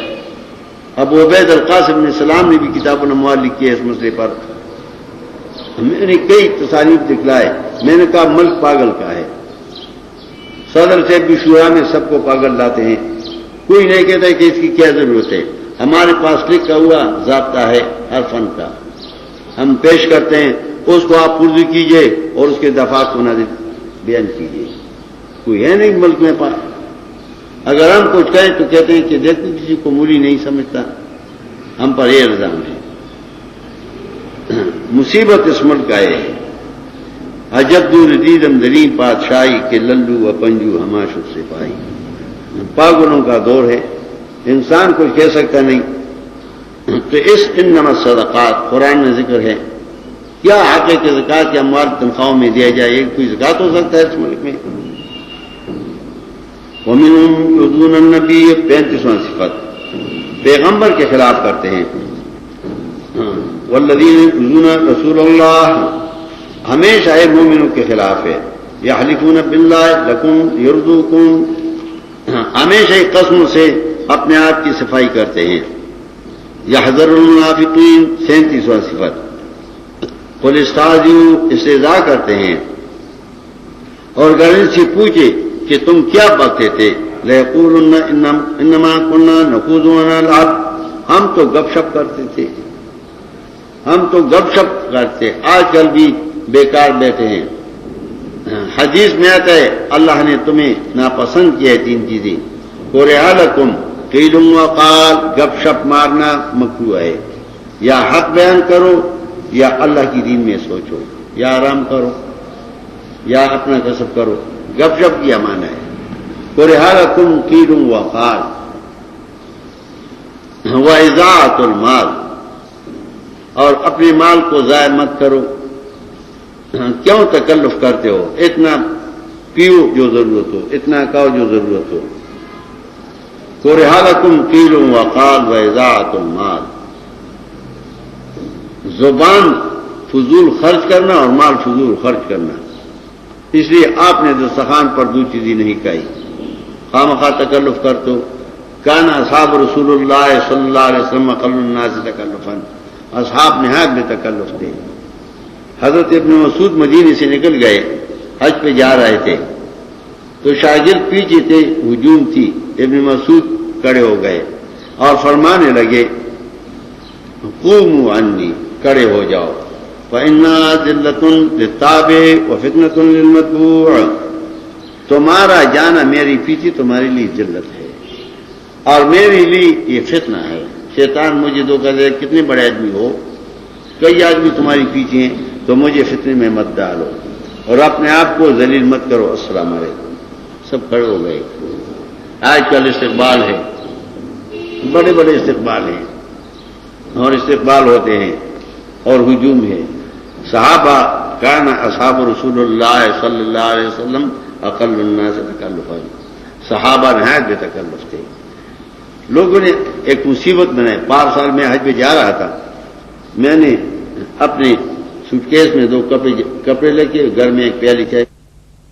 ابو عبید القاسم نے سلام نے بھی کتاب الاموال لکھی ہے اس مسئلے پر. میں نے کئی تصانیف دکھلائے. میں نے کہا ملک پاگل کا ہے. صدر صاحب بھی شورا میں سب کو پاگل لاتے ہیں، کوئی نہیں کہتا کہ اس کی کیا ضرورت ہے. ہمارے پاس لکھا ہوا ضابطہ ہے ہر فن کا، ہم پیش کرتے ہیں، اس کو آپ پرزی کیجئے اور اس کے دفعات کو نازل بیان کیجئے. کوئی ہے نہیں ملک میں پاس. اگر ہم کچھ کہیں تو کہتے ہیں کہ دیکھو کسی کو مولی نہیں سمجھتا. ہم پر یہ الزام ہے. مصیبت اس ملک کا ہے. عجب ردیدم درین بادشاہی کے للو و پنجو ہماشد سے پائی. پاگلوں کا دور ہے، انسان کچھ کہہ سکتا نہیں. تو اس انما الصدقات قرآن میں ذکر ہے. کیا حق ہے کہ زکوٰۃ کے اموال تنخواہوں میں دیا جائے؟ کوئی زکوٰۃ ہو سکتا ہے اس ملک میں؟ وَمِنْهُمْ يُؤْذُونَ النَّبِيَّ 35واں صفت پیغمبر کے خلاف کرتے ہیں. وَالَّذِينَ يُؤْذُونَ رَسُولَ اللَّهِ ہمیشہ ہے مومنوں کے خلاف ہے. يَحْلِفُونَ بِاللَّهِ لَكُمْ يَرْضُوكُمْ ہمیشہ قسم سے اپنے آپ کی صفائی کرتے ہیں. يَحْذَرُ الْمُنَافِقِينَ 37واں صفت قُلِ اسْتَهْزِئُوا استہزاء کرتے ہیں. اور اگر ان سے پوچھے کہ تم کیا بکتے تھے؟ لَيَقُولُنَّ إِنَّمَا كُنَّا نَخُوضُ وَنَلْعَبُ ہم تو گپ شپ کرتے تھے، ہم تو گپ شپ کرتے. آج کل بھی بیکار بیٹھے ہیں. حدیث میں آتا ہے اللہ نے تمہیں ناپسند کیا ہے 3 چیزیں. کُرِہَ لَكُمْ قِیلٌ وَقَالٌ گپ شپ مارنا مکروہ ہے. یا حق بیان کرو یا اللہ کی دین میں سوچو، یا آرام کرو یا اپنا کسب کرو. گپ شپ کیا معنی ہے. کُرِہَ لَكُمْ قِیلٌ وَقَالٌ وَإِضَاعَةُ المال، اور اپنے مال کو ضائع مت کرو. کیوں تکلف کرتے ہو؟ اتنا پیو جو ضرورت ہو، اتنا کھاؤ جو ضرورت ہو. کُرِهَ لَكُمْ قِيلٌ وَقَالٌ وَإِضَاعَةُ المال. زبان فضول خرچ کرنا اور مال فضول خرچ کرنا، اس لیے آپ نے دسترخوان پر دو چیزیں نہیں کھائی. خامخواہ تکلف کرتے ہو. کان اصحاب رسول اللہ صلی اللہ علیہ وسلم اقل الناس تکلفا، اصحاب نہایت بے تکلف تھے. حضرت ابن مسعود مدینے سے نکل گئے، حج پہ جا رہے تھے تو شاگرد پیچھے تھے، ہجوم تھی. ابن مسعود کھڑے ہو گئے اور فرمانے لگے قوموا عنی، کھڑے ہو جاؤ. فإنها ذلة للتابع وفتنة للمتبوع. تمہارا جانا میری پیچھے تمہارے لیے ذلت ہے اور میرے لیے یہ فتنہ ہے. شیطان مجھے دھوکہ دے، کتنے بڑے آدمی ہو، کئی آدمی تمہاری پیچھے ہیں تو مجھے فتنے میں مت ڈالو اور اپنے آپ کو ذلیل مت کرو. السلام علیکم. سب کھڑے ہو گئے. آج کل استقبال ہے، بڑے بڑے استقبال ہیں اور استقبال ہوتے ہیں اور ہجوم ہے. صحابہ کان اصحاب رسول اللہ صلی اللہ علیہ وسلم اقل الناس تکلفا، صحابہ نہایت بے تکلف تھے. لوگوں نے ایک مصیبت بنائی. 5 سال میں حج پہ جا رہا تھا، میں نے اپنے سوٹ کیس میں 2 کپڑے لے کے گھر میں ایک پیالی چائے